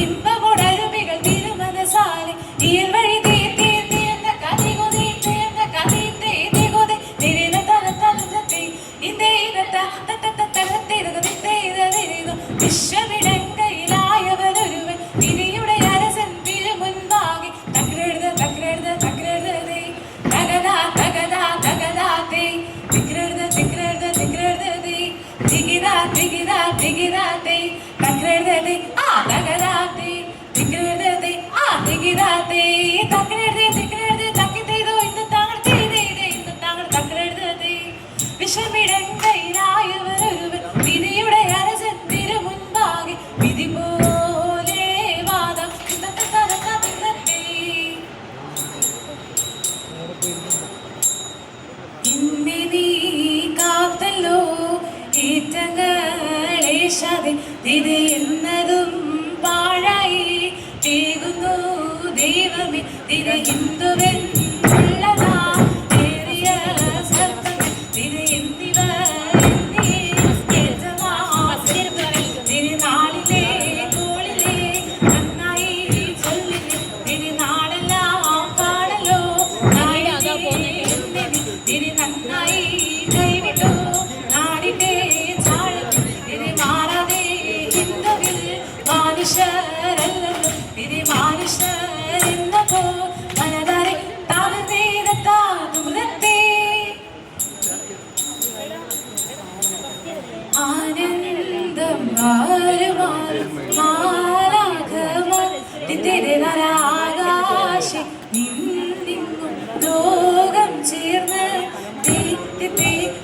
ഇമ്പമുടരുവികൾ തിരുമനസാലെ ഇയൽ വഴി വിശ്വവിടങ്കയിലായവനൊരുവൻ ദൈവമേ തിരു ഹിന്ദുവെന്നുള്ളതാ ഏറിയ ശബ്ദം തിരു എന്നിവ തിരുനാളിലെ കോളിലെ നന്നായി ചൊല്ലിലെ തിരുനാളെല്ലാം കാണലോ തിരു നന്നായി കൈവിട്ടു നാടിന്റെ ചാഴത്തിൽ തിരു മാറാതെ ഹിന്ദുവിൽ മാനുഷരല്ലോ തിരു മാനുഷരെന്നപ്പോ മനതാരെ താമസത്തെ ആനന്ദം മാറുമാറും മാലാഖമാർ തിരുനരാകാശി നിന്നിങ്ങും ലോകം ചേർന്ന്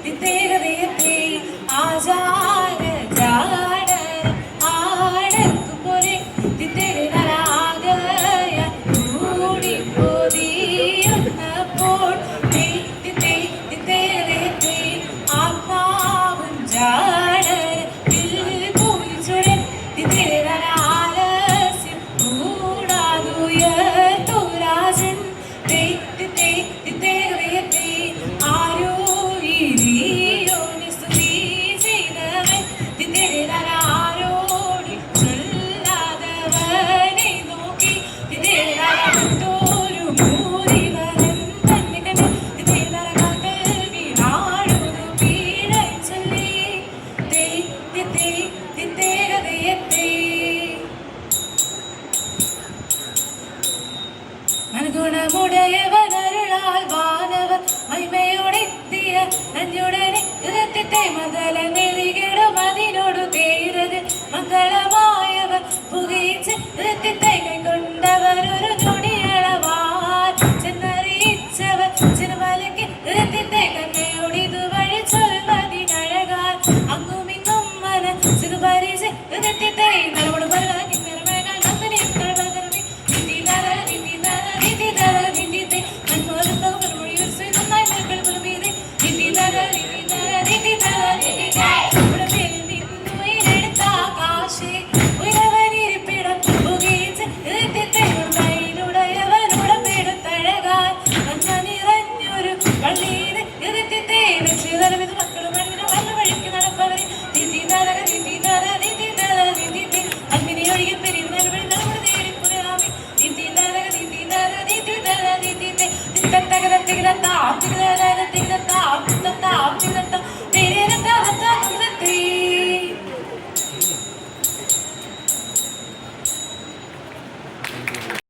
തിത്തേകതയത്തെ ആചാര ജാട ആടക്കും പോലെ തിരുനരാകയ കൂടിപ്പോതിയുന്നപ്പോൾ തിത്തേകതയത്തെ ആത്മാവും ജാട പൂരിച്ചുടൻ തിരുനരാലസ്യം കൂടാതുയർത്തുരാജൻ തിത്തേകതയത്തെ ആരോ ഇരിയോനി സ്തുതി ചെയ്തവൻ തിരുനരാരോടി ചൊല്ലാതവനെ നോക്കി തിരുനരത്തോരു മൂരിവനം തന്നെ കണ്ട് തിരുനരകാക്കൽ വീണാടുന്നു വീഴ ചൊല്ലി തിത്തേകതയത്തെ മൻഗുണമുടയവനരുളാൽ വാനവർ മഹിമയോടെത്തിയ നഞ്ചുടനെ ഹൃദയത്തെ മതല നെറികിടും അതിനോടു തേരത് മംഗളമായവർ പുകയിച്ച് ഹൃദയത്തെ കൈക്കൊണ്ടവർ ഒരു ഞൊടിയളവാൻ ചെന്നറിയിച്ചവർ ചെറുമലയ്ക്ക് ഹൃദയത്തെ കണ്ണയോടിതു വഴി ചൊൽവതിനഴകാൽ അങ്ങുമിങ്ങും മനസ്സിതു പരിച്ച് ഹൃദയത്തെ നലോട് പരവാക്കി നിറമേകാൻ നന്ദനെ കഴവതരവി